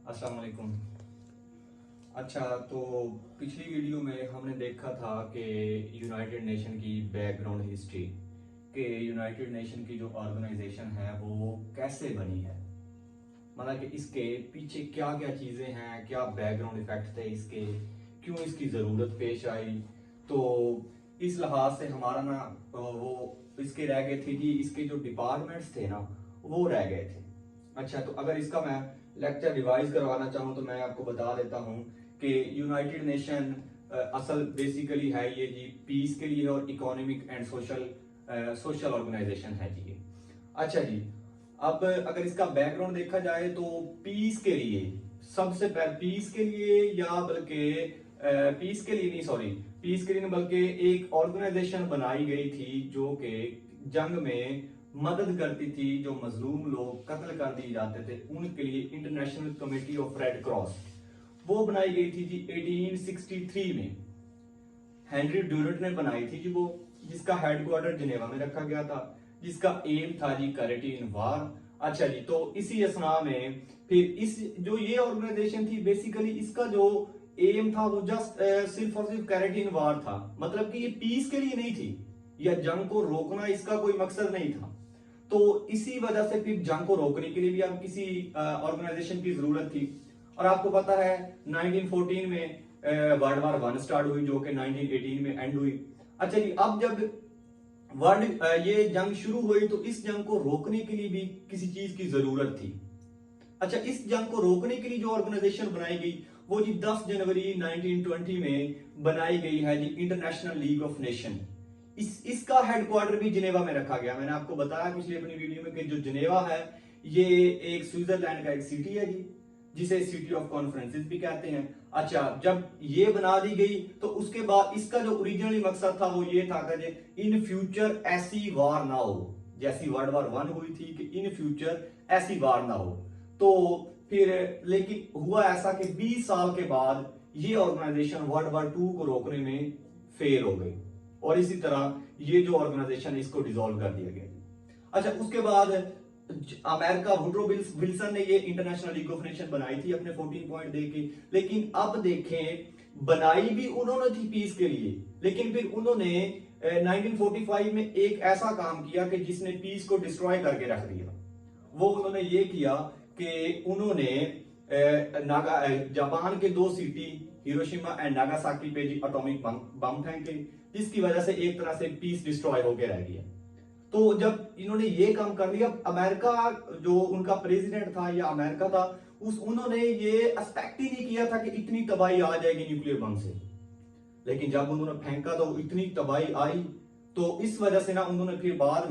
अस्सलाम वालेकुम। अच्छा, तो पिछली वीडियो में हमने देखा था कि यूनाइटेड नेशन की बैकग्राउंड हिस्ट्री, कि यूनाइटेड नेशन की जो ऑर्गेनाइजेशन है वो कैसे बनी है, मतलब कि इसके पीछे क्या क्या चीज़ें हैं, क्या बैकग्राउंड इफेक्ट थे इसके, क्यों इसकी ज़रूरत पेश आई। तो इस लिहाज से हमारा ना वो इसके रह गए थे कि इसके जो डिपार्टमेंट्स थे ना वो रह गए थे। अच्छा, तो अगर इसका मैं लेक्चर रिवाइज करवाना चाहूँ तो मैं आपको बता देता हूँ कि यूनाइटेड नेशन असल बेसिकली है ये जी पीस के लिए और इकोनॉमिक एंड सोशल ऑर्गेनाइजेशन है जी ये। अच्छा जी, अब अगर इसका बैकग्राउंड देखा जाए तो पीस के लिए, सबसे पहले पीस के लिए या बल्कि पीस के लिए नहीं, सॉरी, पीस के लिए नहीं बल्कि एक ऑर्गेनाइजेशन बनाई गई थी जो कि जंग में मदद करती थी। जो मजलूम लोग कत्ल कर दिए जाते थे उनके लिए international committee of red cross वो बनाई गई थी जी 1863 में। हेनरी ड्यूरट ने बनाई थी जी वो, जिसका हेडक्वार्टर जिनेवा में रखा गया था, जिसका एम था जी कैरेटीन वार। अच्छा जी, तो इसी असना में फिर इस जो ये ऑर्गेनाइजेशन थी बेसिकली इसका जो एम था वो जस्ट सिर्फ और सिर्फ कैरेटीन वार था, मतलब कि ये पीस के लिए नहीं थी या जंग को रोकना इसका कोई मकसद नहीं था। तो इसी वजह से फिर जंग को रोकने के लिए भी अब किसी ऑर्गेनाइजेशन की जरूरत थी। और आपको पता है 1914 में वर्ल्ड वार वन स्टार्ट हुई जो कि 1918 में एंड हुई। अच्छा जी, अब जब वर्ल्ड ये जंग शुरू हुई तो इस जंग को रोकने के लिए भी किसी चीज की जरूरत थी। अच्छा, इस जंग को रोकने के लिए जो ऑर्गेनाइजेशन बनाई गई वो जी 10 जनवरी 1920 में बनाई गई है जी इंटरनेशनल लीग ऑफ नेशन। इसका हेडक्वार्टर भी जिनेवा में रखा गया। मैंने आपको बताया पिछली अपनी वीडियो में कि जो जिनेवा है ये एक स्विट्जरलैंड का एक सिटी है जी, जिसे सिटी ऑफ कॉन्फ्रेंसेस भी कहते हैं। अच्छा, जब ये बना दी गई तो उसके बाद इसका जो ओरिजिनली मकसद था वो ये था कि इन फ्यूचर ऐसी वार ना हो, जैसी वर्ल्ड वार वन हुई थी कि इन फ्यूचर ऐसी वार ना हो। तो फिर लेकिन हुआ ऐसा कि 20 साल के बाद ये ऑर्गेनाइजेशन वर्ल्ड वार टू को रोकने में फेल हो गई और इसी तरह ये जो ऑर्गेनाइजेशन इसको डिसॉल्व कर दिया गया। अच्छा, उसके बाद अमेरिका वुड्रो विल्सन ने ये इंटरनेशनल लीग ऑफ नेशन बनाई थी अपने 14 पॉइंट दे के। लेकिन अब देखें, बनाई भी उन्होंने थी पीस के लिए, लेकिन फिर उन्होंने 1945 में एक ऐसा काम किया कि जिसने पीस को डिस्ट्रॉय करके रख दिया। वो उन्होंने ये किया कि उन्होंने जापान के दो सिटी हिरोशिमा एंड नागासाकी पे जी एटॉमिक बम फेंके, जिसकी वजह से एक तरह से पीस डिस्ट्रॉय होके रह गया। तो जब इन्होंने ये काम कर लिया, अमेरिका जो उनका प्रेसिडेंट था या अमेरिका था उन्होंने ये एक्सपेक्ट ही नहीं किया था कि इतनी तबाही आ जाएगी न्यूक्लियर बम से। लेकिन जब उन्होंने फेंका तो इतनी तबाही आई। तो इस वजह से ना उन्होंने फिर बाद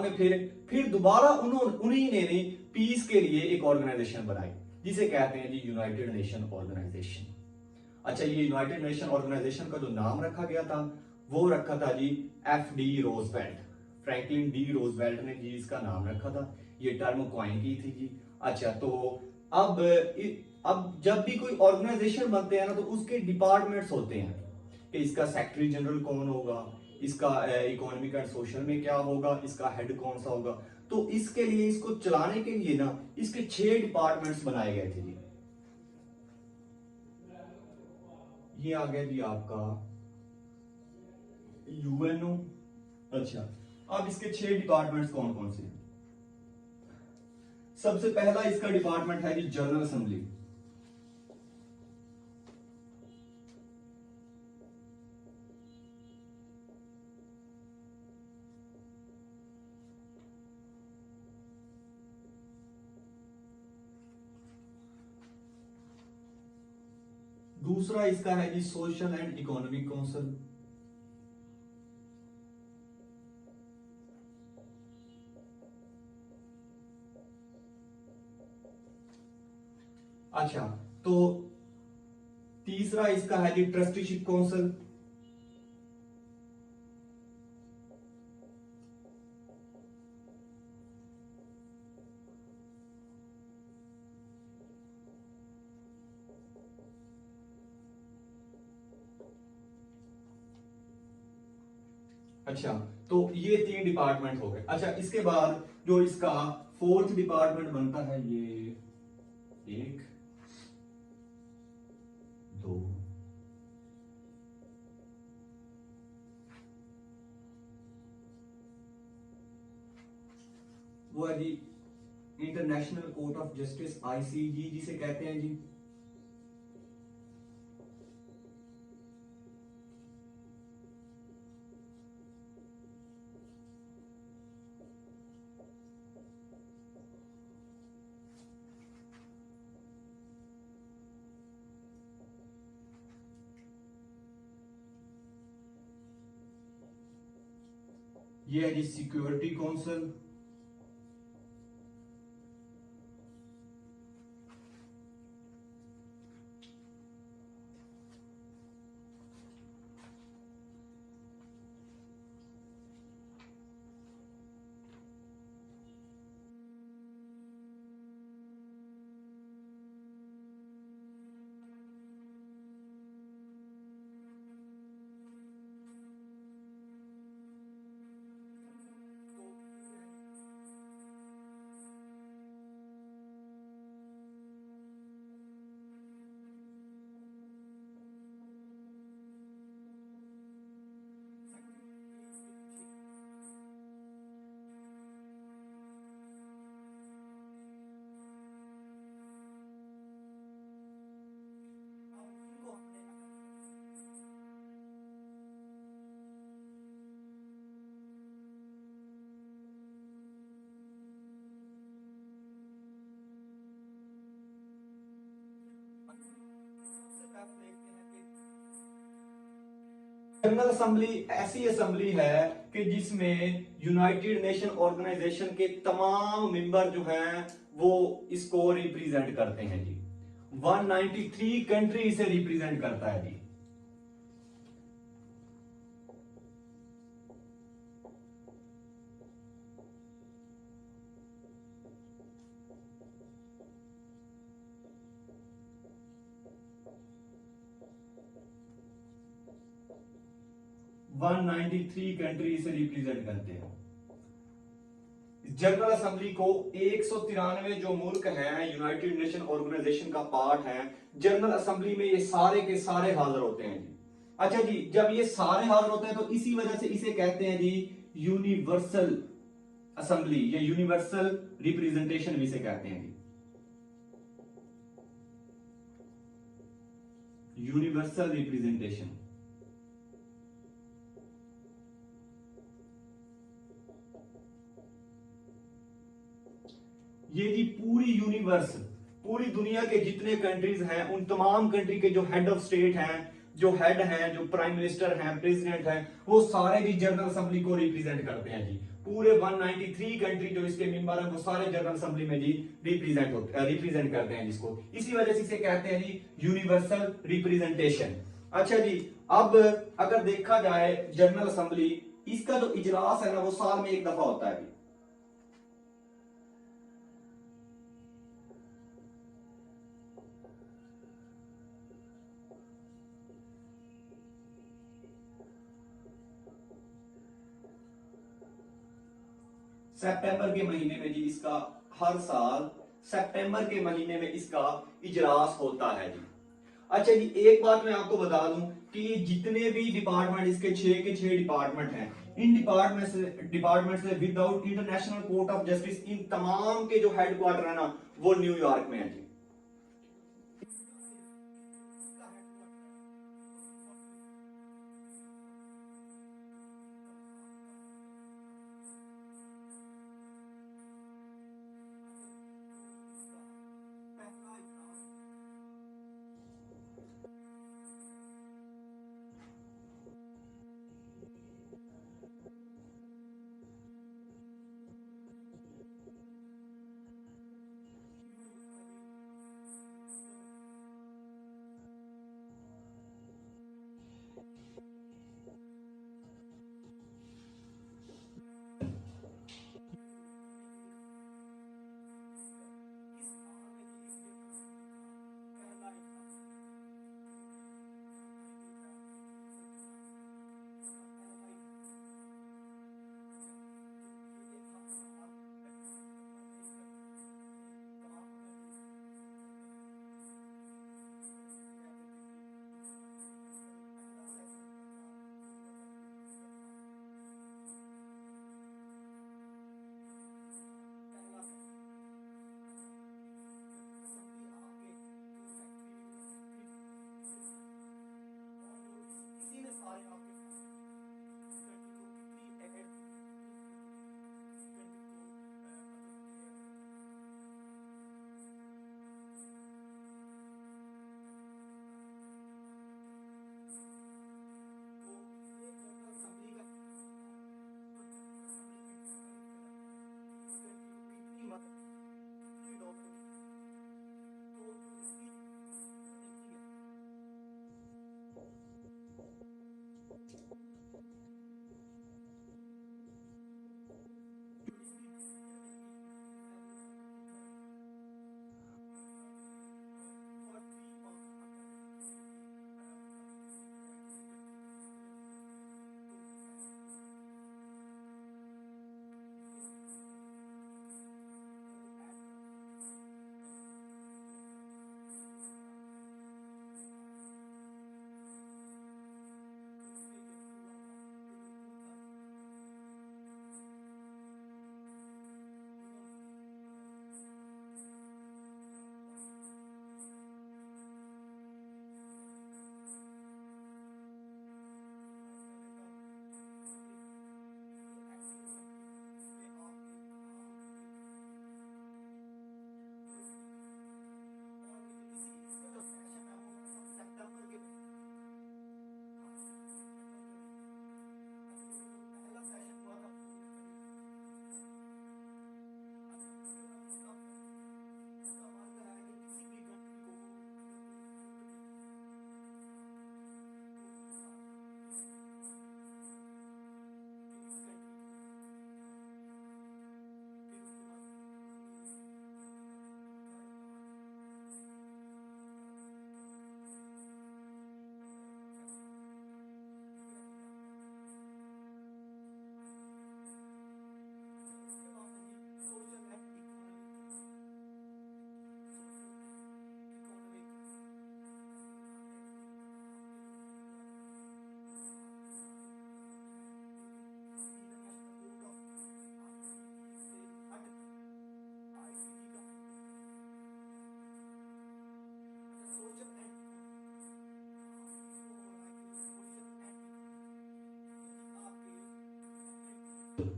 में फिर दोबारा उन्हीं ने पीस के लिए एक ऑर्गेनाइजेशन बनाई जिसे कहते हैं जी यूनाइटेड नेशन ऑर्गेनाइजेशन। अच्छा, ये यूनाइटेड नेशन ऑर्गेनाइजेशन का जो नाम रखा गया था वो रखा था जी F D Roosevelt, Franklin D Roosevelt ने जी इसका नाम रखा था, ये टर्म कॉइन की थी जी। अच्छा, तो अब अब जब भी कोई ऑर्गेनाइजेशन बनते हैं ना तो उसके डिपार्टमेंट्स होते हैं कि इसका सेक्रेटरी जनरल कौन होगा, इसका इकोनॉमिक एंड सोशल में क्या होगा, इसका हेड कौन सा होगा। तो इसके लिए, इसको चलाने के लिए ना इसके 6 डिपार्टमेंट्स बनाए गए थे जी। ये आ गया जी आपका यूएनओ। अच्छा, अब इसके 6 डिपार्टमेंट्स कौन कौन से हैं? सबसे पहला इसका डिपार्टमेंट है जी जनरल असेंबली। दूसरा इसका है जी सोशल एंड इकोनॉमिक काउंसिल। अच्छा, तो तीसरा इसका है जी ट्रस्टीशिप काउंसिल। अच्छा, तो ये 3 डिपार्टमेंट हो गए। अच्छा, इसके बाद जो इसका 4th डिपार्टमेंट बनता है ये एक, दो, वो है जी international court of justice ICJ जिसे कहते हैं जी। ये है जी सिक्योरिटी काउंसिल। जनरल असेंबली ऐसी असेंबली है कि जिसमें यूनाइटेड नेशन ऑर्गेनाइजेशन के तमाम मेंबर जो हैं वो इसको रिप्रेजेंट करते हैं जी। 193 कंट्री इसे रिप्रेजेंट करता है जी। वन 193 कंट्री इसे रिप्रेजेंट करते हैं। जनरल असेंबली को 193 जो मुल्क हैं यूनाइटेड नेशन ऑर्गेनाइजेशन का पार्ट है, जनरल असेंबली में ये सारे के सारे हाजिर होते हैं जी। अच्छा जी, जब ये सारे हाजिर होते हैं तो इसी वजह से इसे कहते हैं जी यूनिवर्सल असेंबली या यूनिवर्सल रिप्रेजेंटेशन भी इसे कहते हैं जी। Universal representation. ये जी पूरी यूनिवर्स, पूरी दुनिया के जितने कंट्रीज हैं उन तमाम कंट्री के जो हेड ऑफ स्टेट हैं, जो हेड हैं, जो प्राइम मिनिस्टर हैं, प्रेसिडेंट हैं, वो सारे जी जनरल असेंबली को रिप्रेजेंट करते हैं जी। पूरे 193 कंट्री जो इसके मेंबर हैं वो सारे जनरल असेंबली में जी रिप्रेजेंट करते हैं जिसको, इसी वजह से इसे कहते हैं जी यूनिवर्सल रिप्रेजेंटेशन। अच्छा जी, अब अगर देखा जाए जनरल असेंबली, इसका जो इजलास है ना वो साल में एक दफा होता है। सितंबर के महीने में जी इसका हर साल सितंबर के महीने में इसका इजलास होता है जी। अच्छा जी, एक बात मैं आपको बता दूं कि जितने भी डिपार्टमेंट, इसके 6 के 6 डिपार्टमेंट हैं, इन डिपार्टमेंट से without international court of justice in तमाम के जो हेडक्वार्टर है ना वो न्यूयॉर्क में है जी।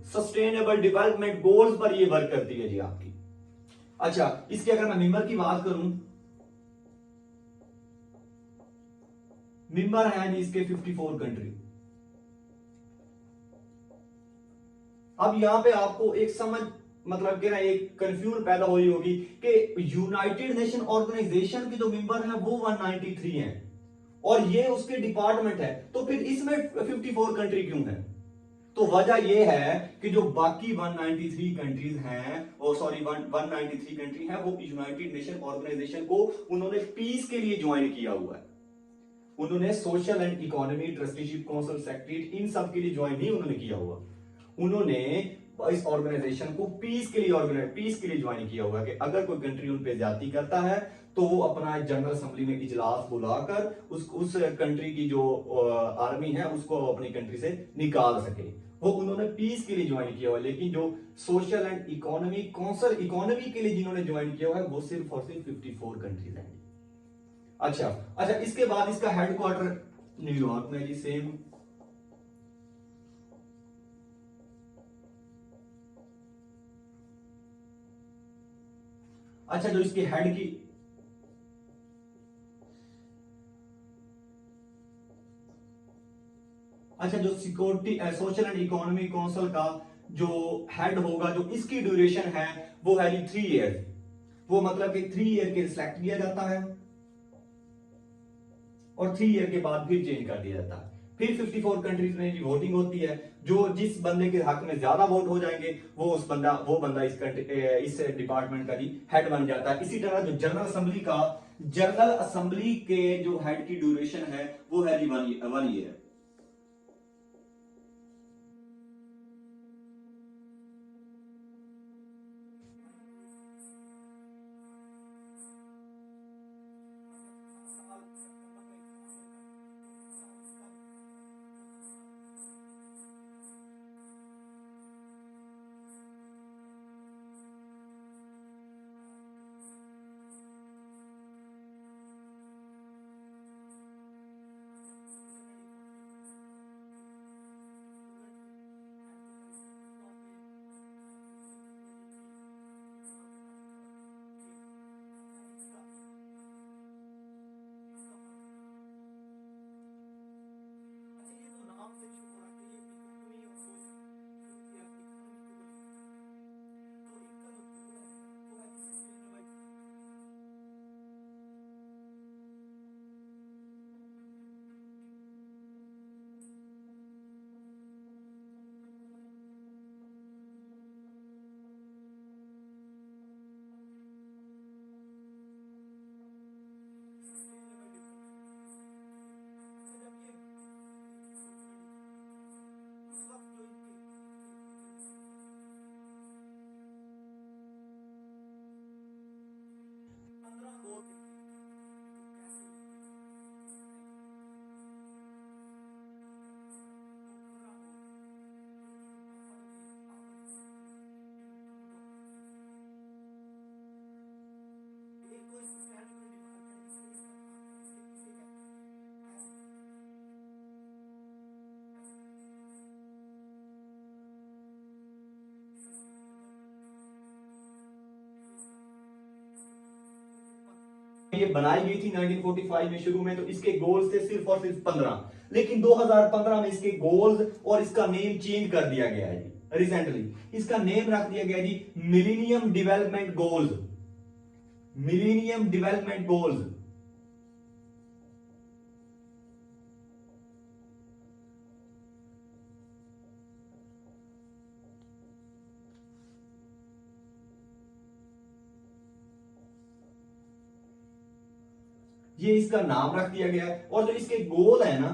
सस्टेनेबल डेवलपमेंट गोल्स पर ये वर्क करती है जी आपकी। अच्छा, इसके अगर मैं मेंबर की बात करूं, मेंबर है जी इसके 54 कंट्री। अब यहां पे आपको एक समझ मतलब कि ना एक कंफ्यूजन पैदा हो रही होगी कि यूनाइटेड नेशन ऑर्गेनाइजेशन के जो मेंबर हैं वो 193 हैं और ये उसके डिपार्टमेंट है, तो फिर इसमें 54 कंट्री क्यों है? तो वजह यह है कि जो बाकी 193 कंट्रीज हैं, और सॉरी 193 कंट्री हैं, वो यूनाइटेड नेशन ऑर्गेनाइजेशन को उन्होंने पीस के लिए ज्वाइन किया हुआ है। उन्होंने social and economy trusteeship council secretariat इन सब के लिए ज्वाइन नहीं उन्होंने किया हुआ। उन्होंने इस ऑर्गेनाइजेशन को पीस के लिए ज्वाइन किया हुआ कि अगर कोई कंट्री उन पे ज्यादती करता है तो वो अपना जनरल असेंबली में इजलास बुलाकर उस कंट्री की जो आर्मी है उसको अपनी कंट्री से निकाल सके। वो उन्होंने पीस के लिए ज्वाइन किया हुआ, लेकिन जो social and economy council economy के लिए जिन्होंने ज्वाइन किया हुआ है वो सिर्फ और सिर्फ 54 कंट्रीज हैं। अच्छा अच्छा, इसके बाद इसका हेडक्वार्टर न्यूयॉर्क में जी सेम। अच्छा, जो इसकी हेड की अच्छा जो security social and economy council का जो हेड होगा, जो इसकी ड्यूरेशन है वो है जी 3 ईयर। वो मतलब कि 3 ईयर के सिलेक्ट किया जाता है और 3 ईयर के बाद फिर चेंज कर दिया जाता है। फिर 54 कंट्रीज में जी वोटिंग होती है, जो जिस बंदे के हक में ज्यादा वोट हो जाएंगे वो बंदा इस डिपार्टमेंट का जी हेड बन जाता है। इसी तरह जो जनरल असेंबली के जो हेड की ड्यूरेशन है वो है जी 1 ईयर। ये बनाई गई थी 1945 में शुरू में, तो इसके गोल्स थे सिर्फ और सिर्फ 15, लेकिन 2015 में इसके गोल्स और इसका नेम चेंज कर दिया गया है जी। रिसेंटली इसका नेम रख दिया गया जी millennium development goals. Millennium development goals. ये इसका नाम रख दिया गया है, और जो इसके गोल है ना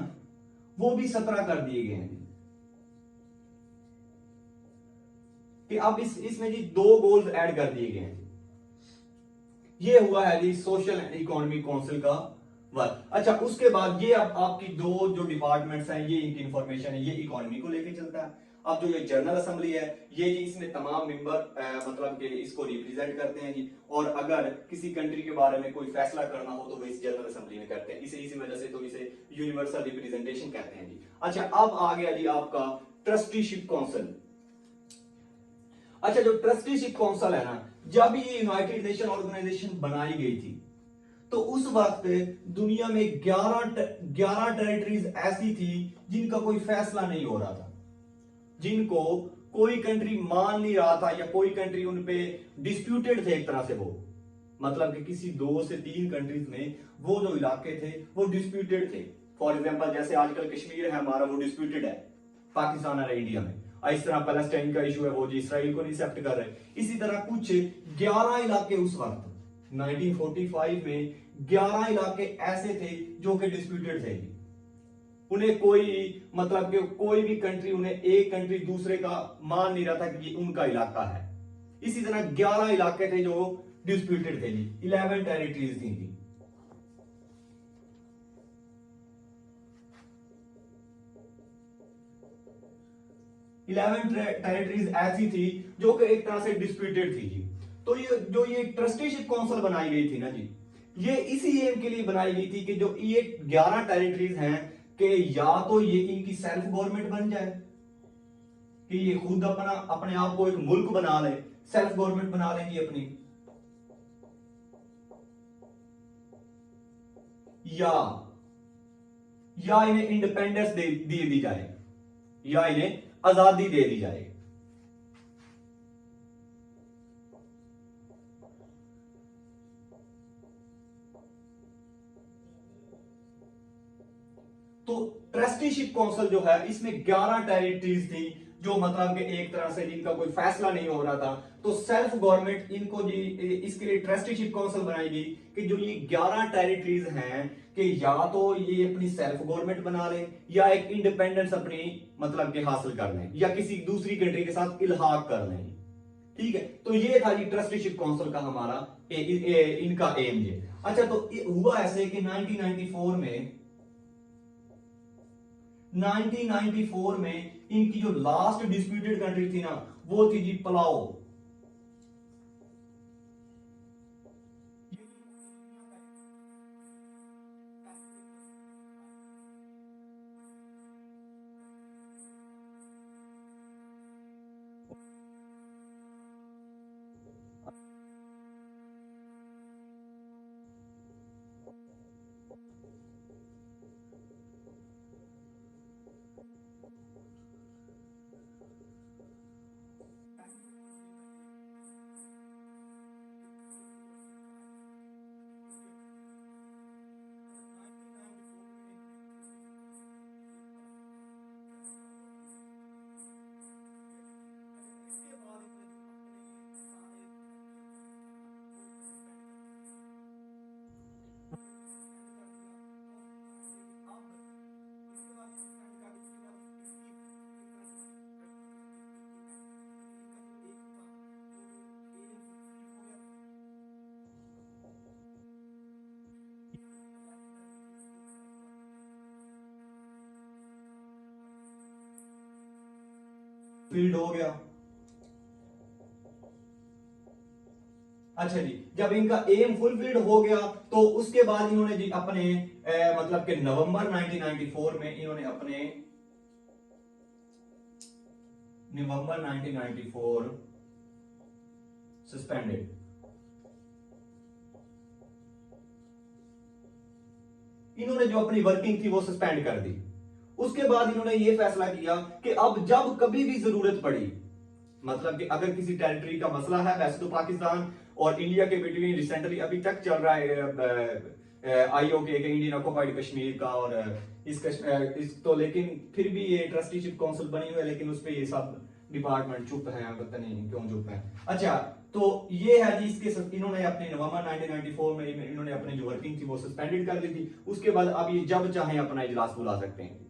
वो भी 17 कर दिए गए हैं कि अब इसमें जी 2 गोल्स ऐड कर दिए गए हैं। ये हुआ है जी सोशल एंड इकोनॉमिक काउंसिल का वर्क। अच्छा, उसके बाद ये अब आपकी 2 जो डिपार्टमेंट्स हैं, ये इनकी इंफॉर्मेशन है, ये इकोनॉमी को लेके चलता है। अब जो ये जनरल असेंबली है, ये जी इसमें तमाम मेंबर मतलब कि इसको रिप्रेजेंट करते हैं जी, और अगर किसी कंट्री के बारे में कोई फैसला करना हो तो वो इस जनरल असेंबली में करते हैं। इसी वजह से तो इसे यूनिवर्सल रिप्रेजेंटेशन कहते हैं जी। अच्छा, अब आ गया जी आपका ट्रस्टीशिप काउंसिल। अच्छा, जो ट्रस्टीशिप काउंसिल है ना, जब ये यूनाइटेड नेशन ऑर्गेनाइजेशन बनाई गई थी तो उस वक्त दुनिया में 11 टेरिटरीज ऐसी थी जिनका कोई फैसला नहीं हो रहा था, जिनको कोई कंट्री मान नहीं रहा था, या कोई कंट्री उन पे डिस्प्यूटेड थे एक तरह से। वो मतलब कि किसी 2 से 3 कंट्रीज में वो जो इलाके थे वो डिस्प्यूटेड थे। फॉर एग्जांपल जैसे आजकल कश्मीर है हमारा, वो डिस्प्यूटेड है पाकिस्तान और इंडिया में। इस तरह पैलेस्टाइन का इशू है, वो जी इसराइल को नहीं एक्सेप्ट कर रहे। इसी तरह कुछ 11 इलाके उस वक्त 1945 में 11 इलाके ऐसे थे जो कि डिस्प्यूटेड थे। उन्हें कोई मतलब कि कोई भी कंट्री, उन्हें एक कंट्री दूसरे का मान नहीं रहा था कि ये उनका इलाका है। इसी तरह 11 इलाके थे जो डिस्प्यूटेड थे जी। 11 टेरिटरीज थी जी। टेरिटरीज ऐसी थी जो कि एक तरह से डिस्प्यूटेड थी जी। तो ये ट्रस्टीशिप काउंसिल बनाई गई थी ना जी, ये इसी एम के लिए बनाई गई थी कि जो ये 11 टेरिटरीज हैं कि या तो ये इनकी सेल्फ गवर्नमेंट बन जाए, कि ये खुद अपने आप को एक मुल्क बना ले, सेल्फ गवर्नमेंट बना लेंगी अपनी, या इन्हें इंडिपेंडेंस दे दी जाए, या इन्हें आजादी दे दी जाए। तो ट्रस्टीशिप काउंसिल जो है इसमें 11 टेरिटरीज थी जो मतलब कि एक तरह से जिनका कोई फैसला नहीं हो रहा था। तो सेल्फ गवर्नमेंट इनको जी इसके लिए ट्रस्टीशिप काउंसिल बनाई गई कि जो ये 11 टेरिटरीज हैं कि या तो ये अपनी सेल्फ गवर्नमेंट बना ले, या एक इंडिपेंडेंस अपनी मतलब के हासिल कर लें, या किसी दूसरी कंट्री के साथ इल्हाक कर लें। ठीक है, तो ये था जी ट्रस्टीशिप काउंसिल का हमारा इनका एम ये। अच्छा, तो हुआ ऐसे कि 1994 में इनकी जो लास्ट डिस्प्यूटेड कंट्री थी ना, वो थी जी पलाओ। फील्ड हो गया। अच्छा जी, जब इनका एम फुलफिल्ड हो गया तो उसके बाद इन्होंने जी अपने मतलब कि नवंबर 1994 में इन्होंने अपने नवंबर 1994 सस्पेंडेड। इन्होंने जो अपनी वर्किंग थी वो सस्पेंड कर दी। उसके बाद इन्होंने ये फैसला किया कि अब जब कभी भी जरूरत पड़ी, मतलब कि अगर किसी टेरिटरी का मसला है, वैसे तो पाकिस्तान और इंडिया के बिटवीन रिसेंटली अभी तक चल रहा है आईओके के इंडियन ऑक्युपाइड कश्मीर का, और इस तो लेकिन फिर भी ये ट्रस्टीशिप काउंसिल बनी हुई है, लेकिन उस पर ये सब डिपार्टमेंट चुप है, पता नहीं क्यों चुप है। अच्छा, तो ये है जी इसके इन्होंने अपने नवंबर 1994 में इन्होंने अपनी जो वर्किंग थी वो सस्पेंडेड कर दी थी। उसके बाद अब ये जब चाहे अपना इजलास बुला सकते हैं।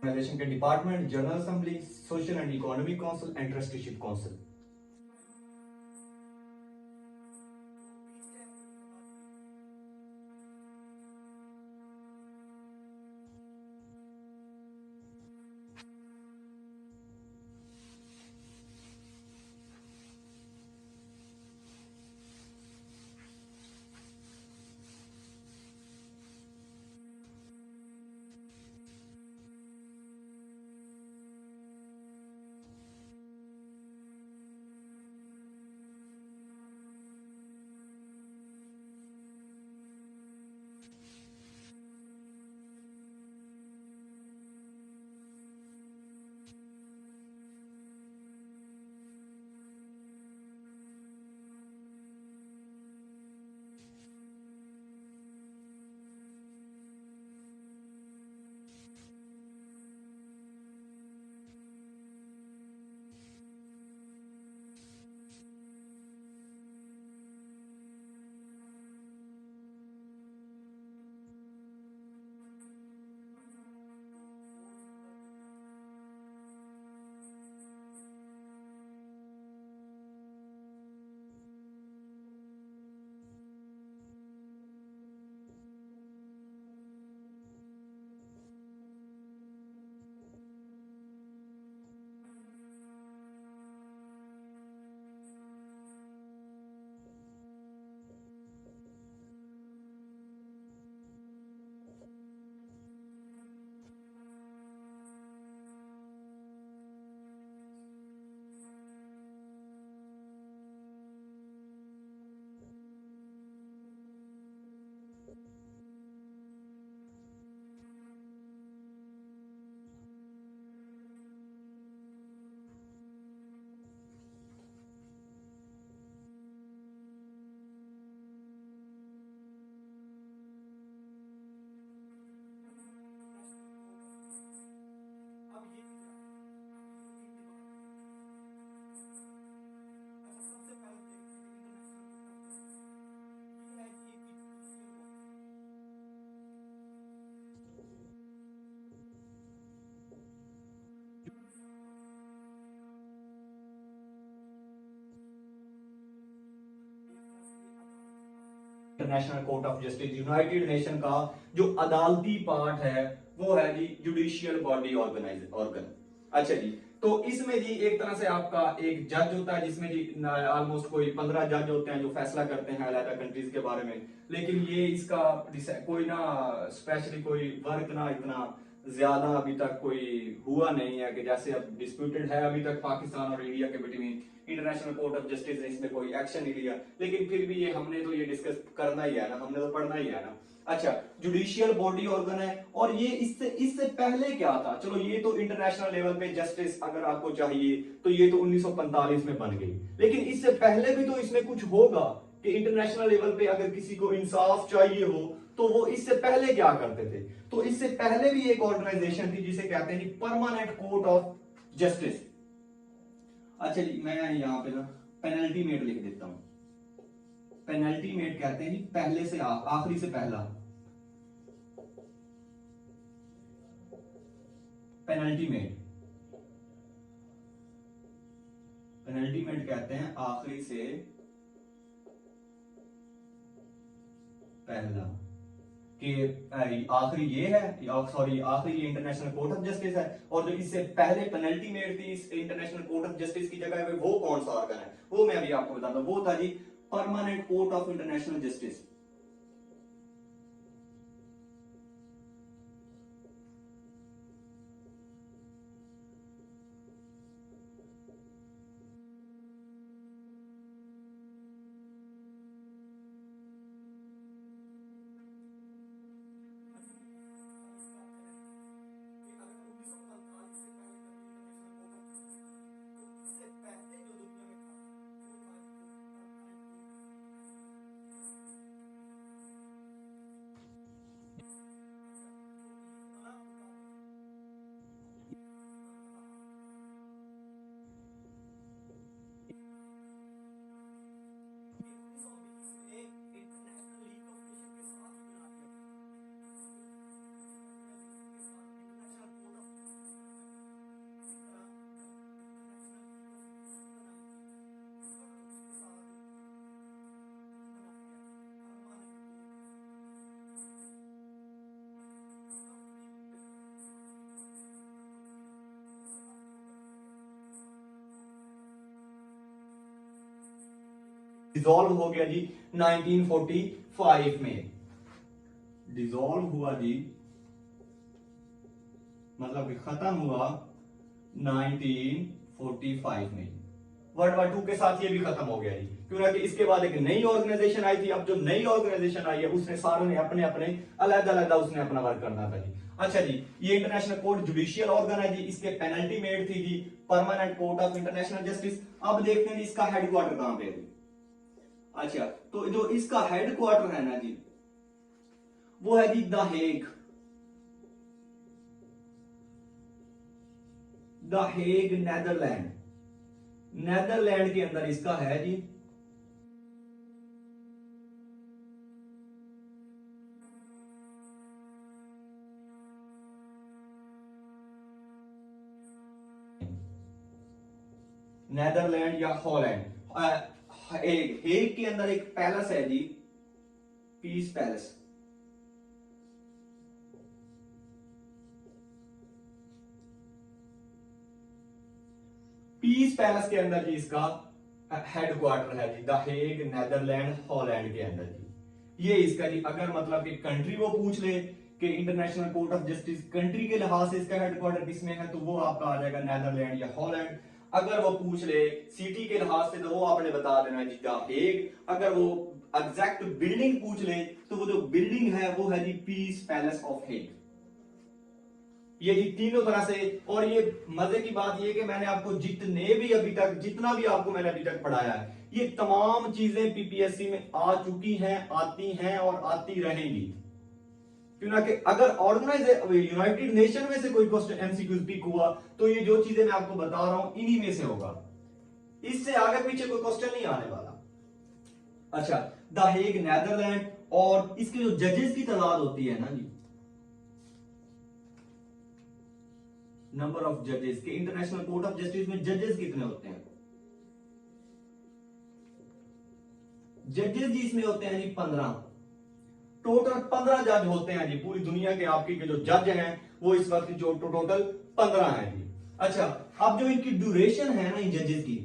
ऑर्गेनाइजेशन के department, general assembly, social and economic council and trusteeship council. International court of justice, United nation का जो अदालती पार्ट है वो है जी जुडिशियल बॉडी ऑर्गन। अच्छा जी, तो इसमें जी एक तरह से आपका एक जज होता है जिसमें जी ऑलमोस्ट कोई 15 जज होते हैं जो फैसला करते हैं अलग कंट्रीज के बारे में, लेकिन ये इसका कोई ना स्पेशली कोई वर्क ना इतना ज्यादा अभी तक कोई हुआ नहीं है कि जैसे अब डिस्प्यूटेड है अभी तक पाकिस्तान और इंडिया के between, international court of justice ने इसमें कोई एक्शन नहीं लिया, लेकिन फिर भी ये हमने तो ये डिस्कस करना ही है ना, हमने तो पढ़ना ही है ना। अच्छा, जुडिशियल बॉडी ऑर्गन है, और ये इससे इससे पहले क्या था, चलो ये तो इंटरनेशनल लेवल पे जस्टिस अगर आपको चाहिए तो ये तो 1945 में बन गई, लेकिन इससे पहले भी तो इसमें कुछ होगा कि इंटरनेशनल लेवल पे अगर किसी को इंसाफ चाहिए हो तो वो इससे पहले क्या करते थे। तो इससे पहले भी एक ऑर्गेनाइजेशन थी जिसे कहते हैं परमानेंट कोर्ट ऑफ जस्टिस। अच्छा जी, मैं यहाँ पे ना पेनल्टी मेट लिख देता हूं। पेनल्टी मेट कहते हैं जी पहले से आखिरी से पहला, पेनल्टी मेट, पेनल्टी मेट कहते हैं आखिरी से पहला, कि आखिरी ये है, सॉरी आखिरी ये इंटरनेशनल कोर्ट ऑफ जस्टिस है, और जो इससे पहले पेनल्टी मेट थी इस इंटरनेशनल कोर्ट ऑफ जस्टिस की जगह पे वो कौन सा ऑर्गन है, वो मैं अभी आपको बताता हूं। वो था जी permanent court of international justice. Dissolve हो गया जी 1945 में, डिसॉल्व हुआ जी, मतलब कि खत्म हुआ 1945 में। वर्ल्ड वार 2 के साथ ये भी खत्म हो गया जी, क्योंकि इसके बाद एक नई ऑर्गेनाइजेशन आई थी। अब जो नई ऑर्गेनाइजेशन आई है उसने सारों ने अपने अपने अलग अलग उसने अपना वर्क करना था जी। अच्छा जी, ये इंटरनेशनल कोर्ट जुडिशियल ऑर्गन है जी, इसके पेनल्टी मेट थी जी permanent court of international justice. अब देखते हैं जी इसका हेडक्वार्टर कहां पे है। अच्छा, तो जो इसका हेडक्वार्टर है ना जी वो है जी the Hague, the Hague Netherland, Netherland के अंदर इसका है जी। नेदरलैंड या हॉलैंड। हेग के अंदर एक पैलेस है जी, पीस पैलेस। पीस पैलेस के अंदर जी इसका हेडक्वार्टर है जी, द हेग नेदरलैंड हॉलैंड के अंदर जी। ये इसका जी, अगर मतलब कि कंट्री वो पूछ ले कि international court of justice country के लिहाज से इसका हेडक्वार्टर किसमें है, तो वो आपका आ जाएगा नेदरलैंड या हॉलैंड। अगर वो पूछ ले सिटी के लिहाज से तो वो आपने बता देना जी द हेग। अगर वो एग्जैक्ट बिल्डिंग पूछ ले तो वो जो बिल्डिंग है वो है जी पीस पैलेस ऑफ हेग। ये जी तीनों तरह से। और ये मजे की बात ये कि मैंने आपको जितने भी अभी तक, जितना भी आपको मैंने अभी तक पढ़ाया है, ये तमाम चीजें पीपीएससी में आ चुकी हैं, आती हैं और आती रहेंगी। क्योंकि अगर ऑर्गेनाइज यूनाइटेड नेशन में से कोई क्वेश्चन एमसीक्यूज पिक हुआ तो ये जो चीजें मैं आपको बता रहा हूं इन्हीं में से होगा, इससे आगे पीछे कोई क्वेश्चन नहीं आने वाला। अच्छा, द हेग नेदरलैंड, और इसके जो जजेस की तादाद होती है ना जी, नंबर ऑफ जजेस के इंटरनेशनल कोर्ट ऑफ जस्टिस में जजेस कितने होते हैं, जजेस जी इसमें होते हैं जी 15। टोटल 15 जज होते हैं जी पूरी दुनिया के आपके जो जज हैं वो इस वक्त जो टोटल 15 हैं जी। अच्छा, अब जो इनकी ड्यूरेशन है ना इन जजेस की,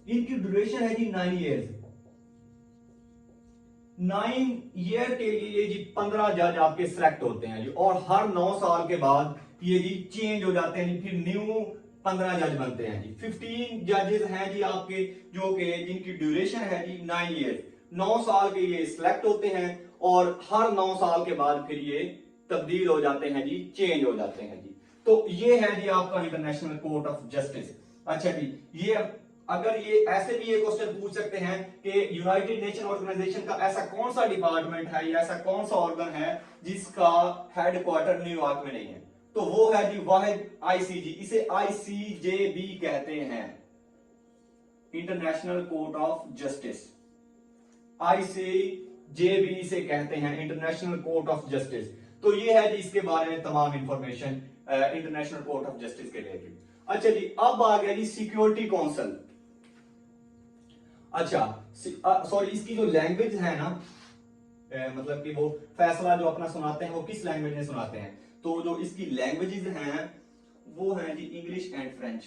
इनकी ड्यूरेशन है जी 9 ईयर्स। 9 ईयर के लिए ये जी 15 जज आपके सिलेक्ट होते हैं जी, और हर 9 साल के बाद ये जी चेंज हो जाते हैं जी, फिर न्यू 15 जज बनते हैं जी। 15 जजेस हैं जी आपके जो कि जिनकी ड्यूरेशन है जी 9 ईयर। 9 साल के ये सिलेक्ट होते हैं और हर 9 साल के बाद फिर ये तब्दील हो जाते हैं जी, चेंज हो जाते हैं जी। तो ये है जी आपका इंटरनेशनल कोर्ट ऑफ जस्टिस। अच्छा जी, ये अगर ये ऐसे भी ये क्वेश्चन पूछ सकते हैं कि यूनाइटेड नेशन ऑर्गेनाइजेशन का ऐसा कौन सा डिपार्टमेंट है या ऐसा कौन सा ऑर्गन है जिसका हेडक्वार्टर न्यूयॉर्क में नहीं है, तो वो है जी वाहिद आईसीजी, इसे आईसीजेबी कहते हैं, इंटरनेशनल कोर्ट ऑफ जस्टिस। आईसीजेबी इसे कहते हैं, इंटरनेशनल कोर्ट ऑफ जस्टिस। तो ये है जी इसके बारे में तमाम information international court of justice के रिलेटेड। अच्छा जी, अब आ गया जी सिक्योरिटी काउंसिल। अच्छा सॉरी, इसकी जो लैंग्वेज है ना, मतलब कि वो फैसला जो अपना सुनाते हैं वो किस लैंग्वेज में सुनाते हैं, तो जो इसकी लैंग्वेजेस हैं वो है जी इंग्लिश एंड फ्रेंच।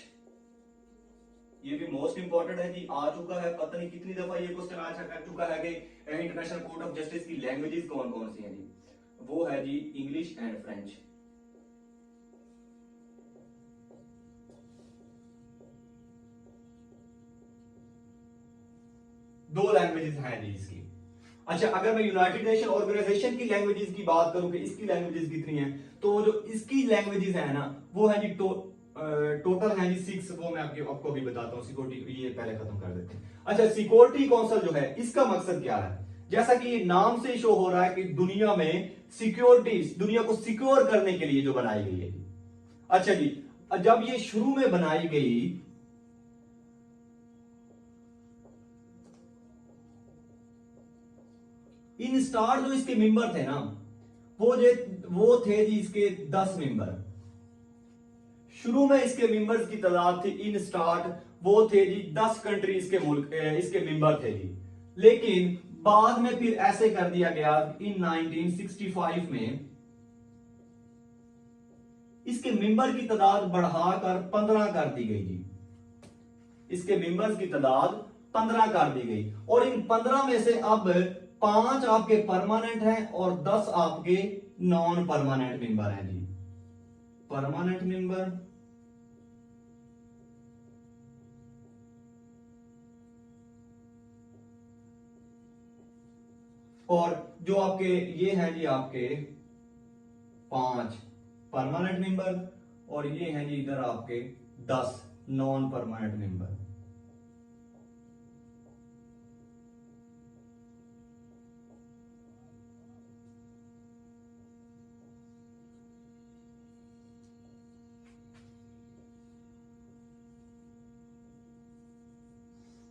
ये भी मोस्ट इंपॉर्टेंट है जी, आ चुका है, पता नहीं कितनी दफा ये क्वेश्चन आ चुका है कि इंटरनेशनल कोर्ट ऑफ जस्टिस की लैंग्वेजेस कौन कौन सी हैं जी, वो है जी इंग्लिश एंड फ्रेंच। दो लैंग्वेजेस हैं जी इसकी। अच्छा, अगर मैं यूनाइटेड नेशन ऑर्गेनाइजेशन की लैंग्वेजेस की बात करूं कि इसकी लैंग्वेजेस कितनी हैं, तो जो इसकी लैंग्वेजेस है ना वो है जी टोटल है जी 6। वो मैं आपको भी बताता हूं। सिक्योरिटी ये पहले खत्म कर देते हैं। अच्छा, सिक्योरिटी काउंसिल जो है इसका मकसद क्या है, जैसा कि ये नाम से शो हो रहा है कि दुनिया में सिक्योरिटी, दुनिया को सिक्योर करने के लिए जो बनाई गई है। अच्छा जी, जब ये शुरू में बनाई गई, इन स्टार जो इसके मेंबर थे ना वो थे जी इसके 10 मेंबर। शुरू में इसके मेंबर्स की तादाद थी इन स्टार्ट, वो थे जी 10 कंट्रीज के मुल्क इसके मेंबर थे जी। लेकिन बाद में फिर ऐसे कर दिया गया इन 1965 में इसके मेंबर की तादाद बढ़ाकर 15 कर दी गई जी। इसके मेंबर्स की तादाद 15 कर दी गई, और इन 15 में से अब 5 आपके परमानेंट हैं और 10 आपके नॉन परमानेंट मेंबर हैं जी। परमानेंट मेंबर और जो आपके ये हैं जी आपके 5 परमानेंट मेंबर, और ये हैं जी इधर आपके 10 नॉन परमानेंट मेंबर।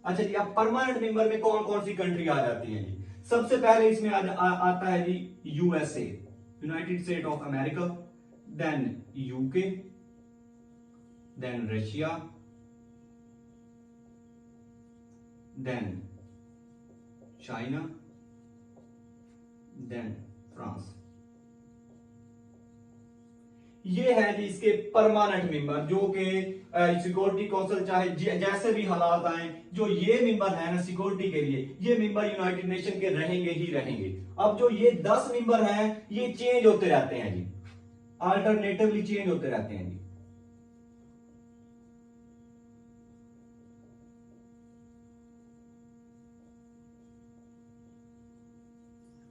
अच्छा जी, अब परमानेंट मेंबर में कौन कौन सी कंट्री आ जाती है जी। सबसे पहले इसमें आता है जी USA, United State of America, then UK, then Russia, then China, then France. ये है जी इसके परमानेंट मेंबर, जो कि सिक्योरिटी काउंसिल चाहे जैसे भी हालात आए, जो ये मेंबर है ना सिक्योरिटी के लिए, ये मेंबर यूनाइटेड नेशन के रहेंगे ही रहेंगे। अब जो ये 10 मेंबर हैं ये चेंज होते रहते हैं जी, अल्टरनेटिवली चेंज होते रहते हैं जी।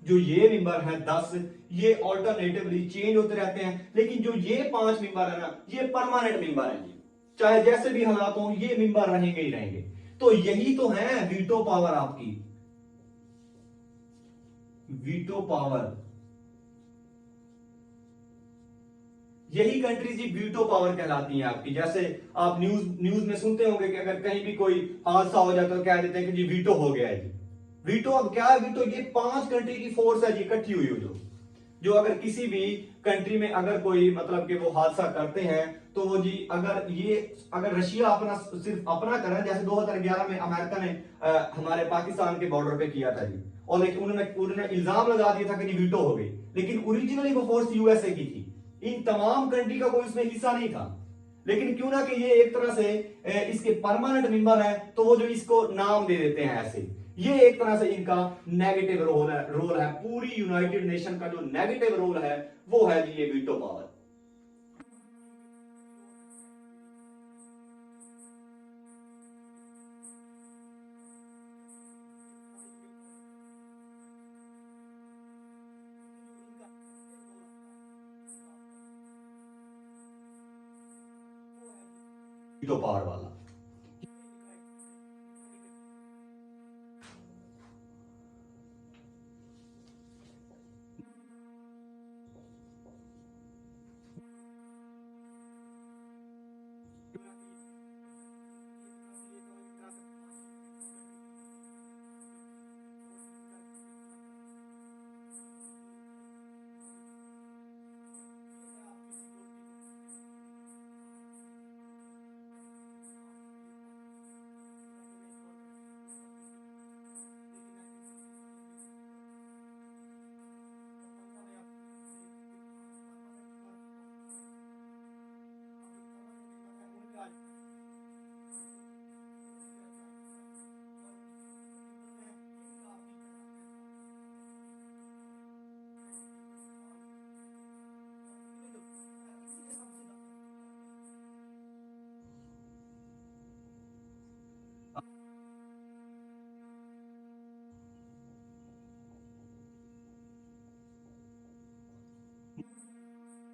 जो ये मेंबर है 10, ये ऑल्टरनेटिवली चेंज होते रहते हैं, लेकिन जो ये 5 मेंबर है ना ये परमानेंट मेंबर हैं जी, चाहे जैसे भी हालात हो ये मेंबर रहेंगे ही रहेंगे। तो यही तो है वीटो पावर आपकी, वीटो पावर। यही कंट्री जी वीटो पावर कहलाती हैं आपकी। जैसे आप न्यूज में सुनते होंगे कि अगर कहीं भी कोई हादसा हो जाता है तो कह देते हैं कि जी वीटो हो गया है जी। वीटो अब क्या है, वीटो ये 5 कंट्री की फोर्स है जी इकट्ठी हुई हो जो, जो अगर किसी भी कंट्री में अगर कोई मतलब कि वो हादसा करते हैं तो वो जी अगर रशिया अपना सिर्फ अपना कर रहा है, जैसे 2011 में अमेरिका ने हमारे पाकिस्तान के बॉर्डर पे किया था जी, और लेकिन उन्होंने इल्जाम लगा दिया था कि वीटो हो गई, लेकिन ओरिजिनली वो फोर्स यूएसए की थी, इन तमाम कंट्री का कोई उसमें हिस्सा नहीं था। लेकिन क्यों ना कि ये एक तरह से इसके परमानेंट मेंबर है, तो वो जो इसको नाम दे देते हैं ऐसे, ये एक तरह से इनका नेगेटिव रोल है पूरी यूनाइटेड नेशन का जो नेगेटिव रोल है वो है जी ये वीटो पावर। वीटो पावर वाला।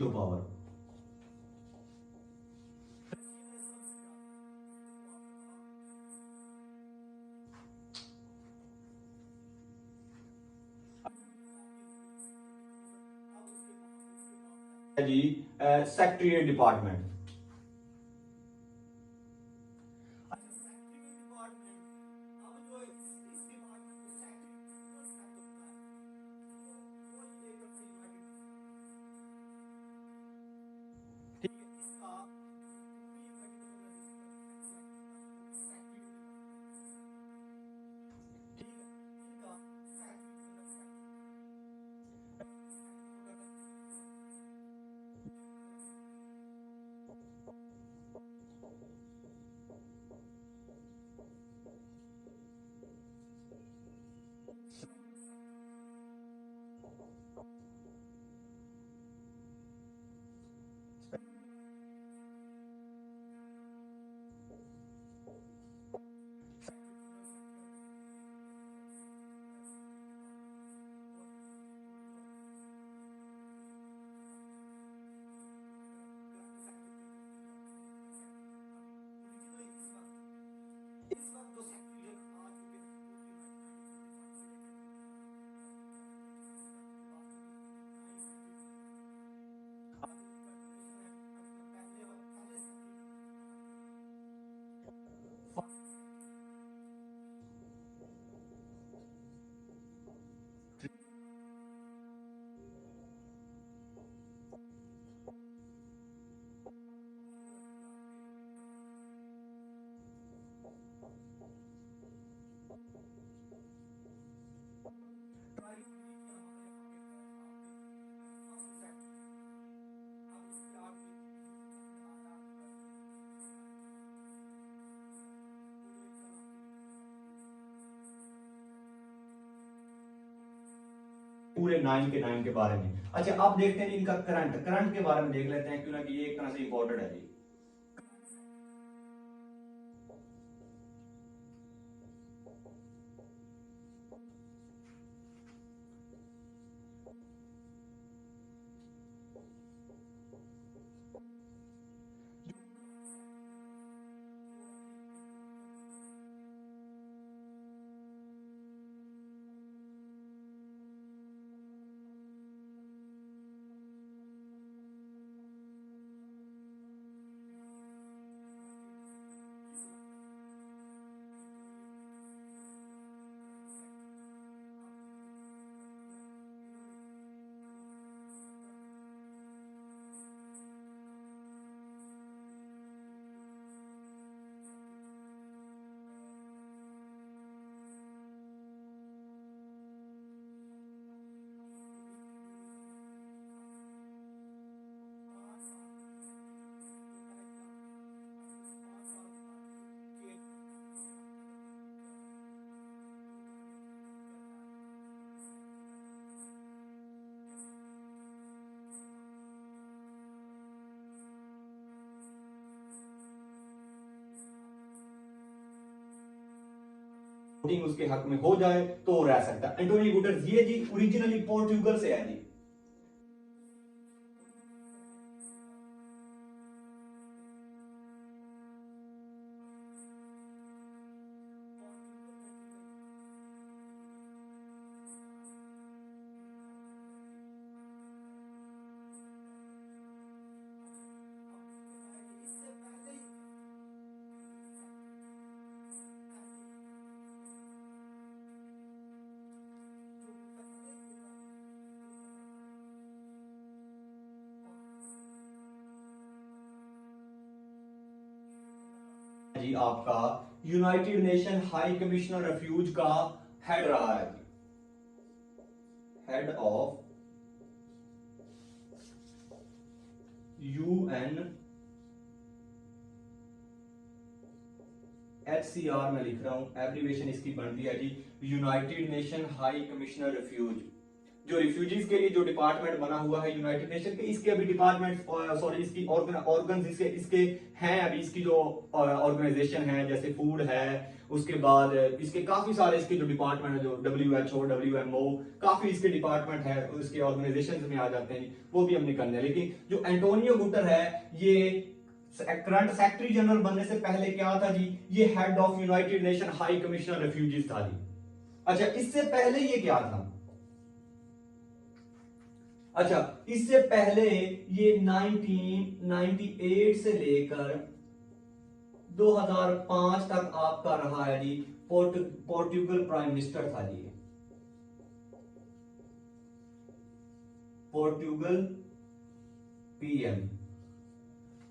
Veto power. जी सेक्रेटरी डिपार्टमेंट। पूरे 9 के बारे में। अच्छा अब देखते हैं इनका करंट के बारे में देख लेते हैं, क्यों ना कि ये एक तरह से इंपॉर्टेंट है जी। वोटिंग उसके हक में हो जाए तो वो रह सकता है। एंटोनियो गुटेरेस ये जी ओरिजिनली पोर्टुगल से है जी। जी आपका United Nation High Commissioner refuge का हेड रहा है जी, हेड ऑफ यूएन HCR में लिख रहा हूं, एब्रीवेशन इसकी बनती है जी United Nation High Commissioner refuge. जो रिफ्यूजीज के लिए जो डिपार्टमेंट बना हुआ है यूनाइटेड नेशन के, इसके अभी डिपार्टमेंट सॉरी इसकी ऑर्गन इसके हैं अभी, इसकी जो ऑर्गेनाइजेशन है जैसे फूड है, उसके बाद इसके काफी सारे इसके जो डिपार्टमेंट है जो WHO WMO काफी इसके डिपार्टमेंट है, उसके ऑर्गेनाइजेशन में आ जाते हैं, वो भी हम निकलने हैं। लेकिन जो एंटोनियो गुटेरेस है ये करंट सेक्रेटरी जनरल बनने से पहले क्या था जी, ये head of United Nation High commissioner refugees था जी। अच्छा इससे पहले ये क्या था, अच्छा इससे पहले ये 1998 से लेकर 2005 तक आपका रहा है जी पोर्टुगल प्राइम मिनिस्टर था जी, Portugal PM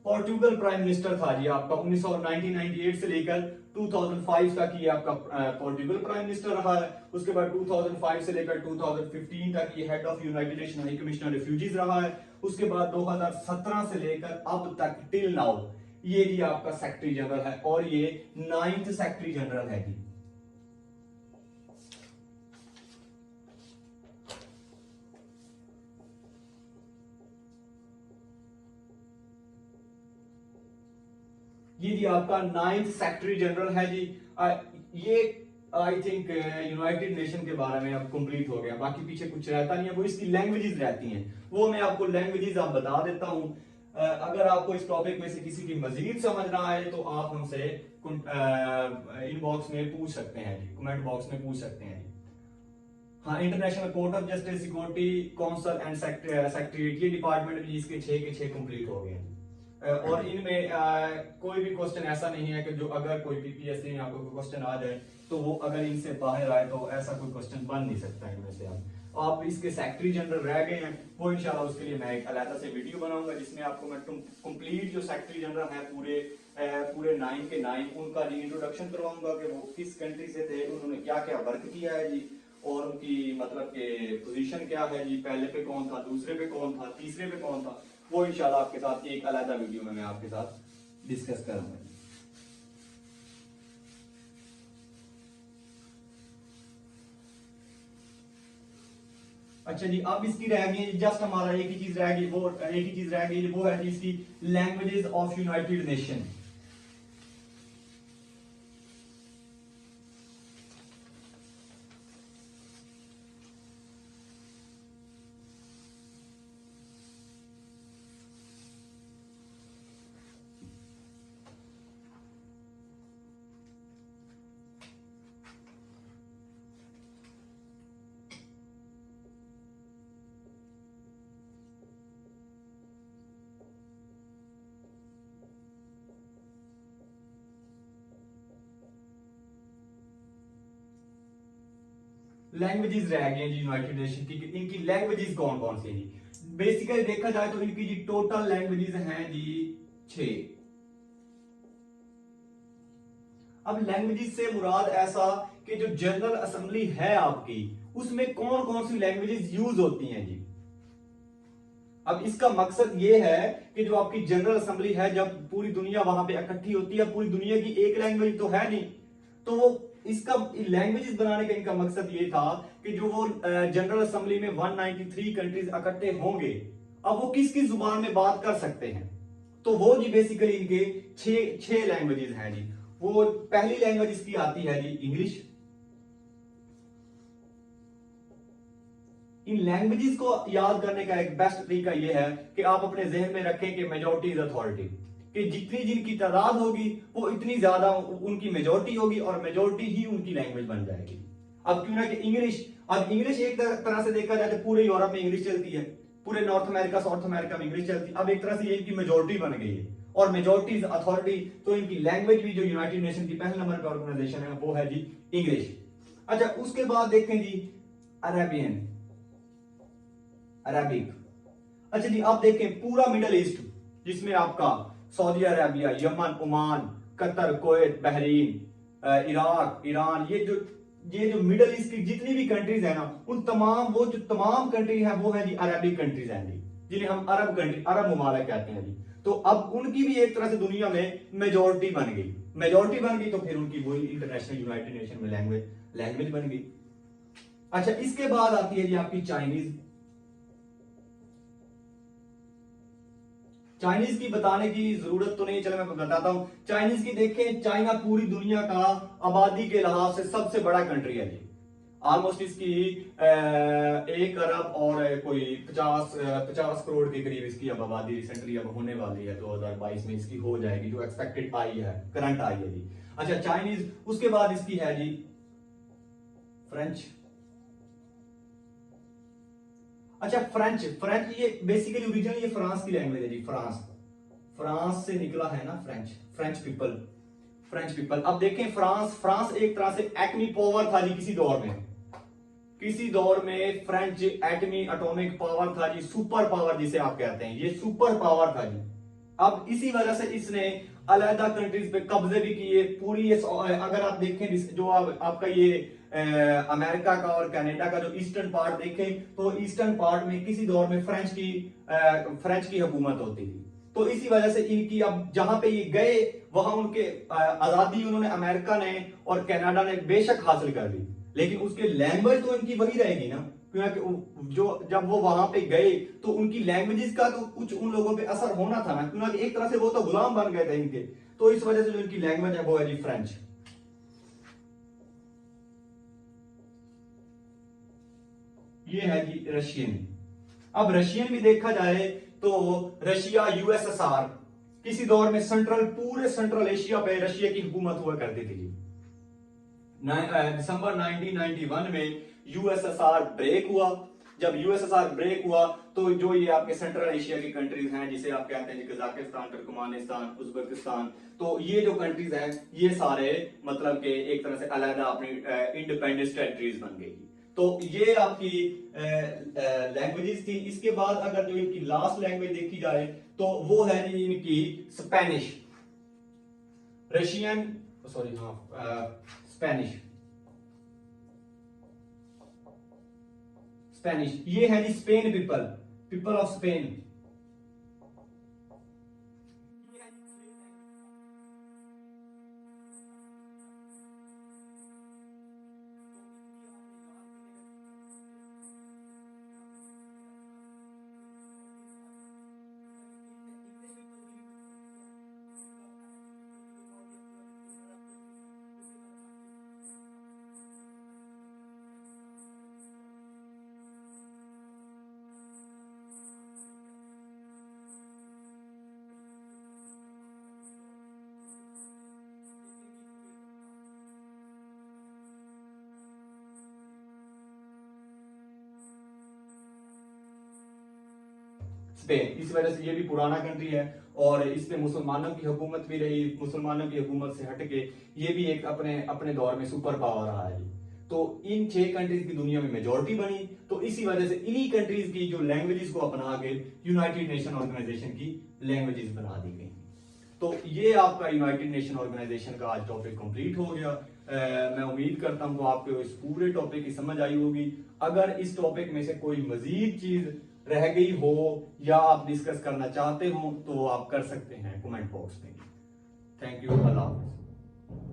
Portugal prime minister था जी आपका 1998 से लेकर 2005 तक ये आपका पोर्टुगल प्राइम मिनिस्टर रहा है। उसके बाद 2005 से लेकर 2015 तक ये head of United Nation High commissioner refugees रहा है। उसके बाद 2017 से लेकर अब तक टिल नाउ ये जी आपका सेक्रेटरी जनरल है और ये 9th सेक्रेटरी जनरल है जी। ये जी आपका 9th सेक्रेटरी जनरल है जी। ये आई थिंक यूनाइटेड नेशन के बारे में अब कंप्लीट हो गया, बाकी पीछे कुछ रहता नहीं है, वो इसकी लैंग्वेजेस रहती हैं, वो मैं आपको लैंग्वेजेस आप बता देता हूं। अगर आपको इस टॉपिक में से किसी की मजीद समझना है तो आप हमसे इनबॉक्स में पूछ सकते हैं जी, कमेंट बॉक्स में पूछ सकते हैं जी। हाँ, international court of justice, security council and secretariat, ये डिपार्टमेंट भी इसके 6 के 6 कंप्लीट हो गए हैं। और इनमें कोई भी क्वेश्चन ऐसा नहीं है कि जो अगर कोई PPSC में आपको क्वेश्चन आ जाए तो वो अगर इनसे बाहर आए तो ऐसा कोई क्वेश्चन बन नहीं सकता इनमें से। आप इसके सेक्रेटरी जनरल रह गए हैं, वो इंशाल्लाह उसके लिए मैं एक अलग से वीडियो बनाऊंगा जिसमें आपको मैं कंप्लीट जो सेक्रेटरी जनरल है पूरे 9 के 9 उनका इंट्रोडक्शन करवाऊंगा कि वो किस कंट्री से थे, उन्होंने क्या क्या वर्क किया है जी, और उनकी मतलब के पोजीशन क्या है जी, पहले पे कौन था, दूसरे पे कौन था, तीसरे पे कौन था, वो इंशाल्लाह आपके साथ एक अलग वीडियो में मैं आपके साथ डिस्कस करूंगा। अच्छा जी, अब इसकी रह गई जस्ट हमारा एक ही चीज रह गई, वो है इसकी languages of United nation. Languages रह गई जी यूनाइटेड नेशन की, इनकी लैंग्वेजेस कौन कौन सी जी। बेसिकली देखा जाए तो इनकी जी टोटल लैंग्वेजेस हैं जी 6। अब लैंग्वेजेस से मुराद ऐसा कि जो जनरल असेंबली है आपकी उसमें कौन कौन सी लैंग्वेजेस यूज होती हैं जी। अब इसका मकसद ये है कि जो आपकी जनरल असेंबली है, जब पूरी दुनिया वहां पे इकट्ठी होती है, पूरी दुनिया की एक लैंग्वेज तो है नहीं, तो वो इसका लैंग्वेजेस बनाने का इनका मकसद ये था कि जो वो जनरल असेंबली में 193 कंट्रीज इकट्ठे होंगे, अब वो किस किस जुबान में बात कर सकते हैं, तो वो जी बेसिकली इनके छह लैंग्वेजेस हैं जी। वो पहली लैंग्वेज इसकी आती है जी इंग्लिश, इन लैंग्वेजेस को याद करने का एक बेस्ट तरीका यह है कि आप अपने जहन में रखें कि मेजॉरिटी इज अथॉरिटी, कि जितनी जिनकी तादाद होगी वो इतनी ज्यादा उनकी मेजॉरिटी होगी और मेजॉरिटी ही उनकी लैंग्वेज बन जाएगी। अब क्यों ना कि इंग्लिश, अब इंग्लिश एक तरह से देखा जाए तो पूरे यूरोप में इंग्लिश चलती है, पूरे नॉर्थ अमेरिका साउथ अमेरिका में इंग्लिश चलती है। अब एक तरह से ये इनकी मेजॉरिटी बन गई है और मेजॉरिटी इज अथॉरिटी, तो इनकी लैंग्वेज भी जो यूनाइटेड नेशन की पहले नंबर पर ऑर्गेनाइजेशन है वो है जी इंग्लिश। अच्छा, उसके बाद देखें जी अरेबियन, अरबिक। अच्छा जी, आप देखें पूरा मिडल ईस्ट जिसमें आपका Saudi Arabia, Yemen, Oman, Qatar, Kuwait, Bahrain, Iraq, Iran, ये जो मिडल ईस्ट की जितनी भी कंट्रीज है ना, उन तमाम वो जो तमाम कंट्री है वो है जी अरबिक कंट्रीज हैं जी, जिन्हें हम अरब कंट्री, अरब मुमालिक कहते हैं जी। तो अब उनकी भी एक तरह से दुनिया में मेजोरिटी बन गई, मेजोरिटी बन गई तो फिर उनकी वही इंटरनेशनल यूनाइटेड नेशन में लैंग्वेज बन गई। अच्छा, इसके बाद आती है जी आपकी चाइनीज। चाइनीज की बताने की जरूरत तो नहीं, चलो मैं बताता हूं। चाइनीज की देखें, चाइना पूरी दुनिया का आबादी के लिहाज से सबसे बड़ा कंट्री है जी। ऑलमोस्ट इसकी 1 अरब और कोई 50 करोड़ के करीब इसकी अब आबादी रिसेंटली अब होने वाली है, 2022 में इसकी हो जाएगी, जो एक्सपेक्टेड आई है, करंट आई है जी। अच्छा, चाइनीज। उसके बाद इसकी है जी फ्रेंच। अच्छा, फ्रेंच ये बेसिकली ओरिजिनल ये फ्रांस की लैंग्वेज है जी, फ्रांस से निकला है ना फ्रेंच पीपल। अब देखें फ्रांस एक तरह से एटमी पावर था जी किसी दौर में फ्रेंच एटमी एटॉमिक पावर था जी, सुपर पावर जिसे आप कहते हैं, ये सुपर पावर था जी। अब इसी वजह से इसने अलग कंट्रीज पे कब्जे भी किए पूरी। ये अगर आप देखें जो आपका ये अमेरिका का और कनाडा का जो ईस्टर्न पार्ट देखें, तो ईस्टर्न पार्ट में किसी दौर में फ्रेंच की हुकूमत होती थी। तो इसी वजह से इनकी अब जहां पे ये गए वहां उनके आजादी उन्होंने अमेरिका ने और कनाडा ने बेशक हासिल कर ली, लेकिन उसके लैंग्वेज तो इनकी वही रहेगी ना, क्योंकि जो जब वो वहां पे गए तो उनकी लैंग्वेजेस का तो कुछ उन लोगों पे असर होना था ना, क्योंकि एक तरह से वो तो गुलाम बन गए थे इनके। तो इस वजह से जो इनकी लैंग्वेज है वो है जी फ्रेंच। ये है जी रशियन। अब रशियन भी देखा जाए तो रशिया यूएसएसआर किसी दौर में पूरे सेंट्रल एशिया पे रशिया की हुकूमत हुआ करती थी जी। दिसंबर 1991 में यूएसएसआर ब्रेक हुआ। जब यूएसएसआर ब्रेक हुआ तो जो ये आपके सेंट्रल एशिया की कंट्रीज हैं, जिसे आप कहते हैं कजाकिस्तान, तुर्कमेनिस्तान, उज्बेकिस्तान, तो ये जो कंट्रीज हैं ये सारे मतलब के एक तरह से अलग अपनी इंडिपेंडेंस टेरिटरीज बन गई। तो ये आपकी लैंग्वेजेस थी। इसके बाद अगर जो इनकी लास्ट लैंग्वेज देखी जाए तो वो है इनकी स्पेनिश, रशियन, सॉरी हाँ स्पेनिश। ये है जी Spain people of Spain. Spain, इस वजह से ये भी पुराना कंट्री है और इस पे मुसलमानों की हुकूमत भी रही। मुसलमानों की हुकूमत से हटके ये भी एक अपने दौर में सुपर पावर रहा है। तो इन 6 कंट्रीज की दुनिया में मेजोरिटी बनी, तो इसी वजह से इन्हीं कंट्रीज की जो लैंग्वेजेस को अपना के यूनाइटेड नेशन ऑर्गेनाइजेशन की लैंग्वेजेस बना दी गई। तो ये आपका यूनाइटेड नेशन ऑर्गेनाइजेशन का आज टॉपिक कंप्लीट हो गया। मैं उम्मीद करता हूँ आपको इस पूरे टॉपिक की समझ आई होगी। अगर इस टॉपिक में से कोई मजीद चीज रह गई हो या आप डिस्कस करना चाहते हो तो आप कर सकते हैं कमेंट बॉक्स में। थैंक यू, अल्लाह हाफिज़।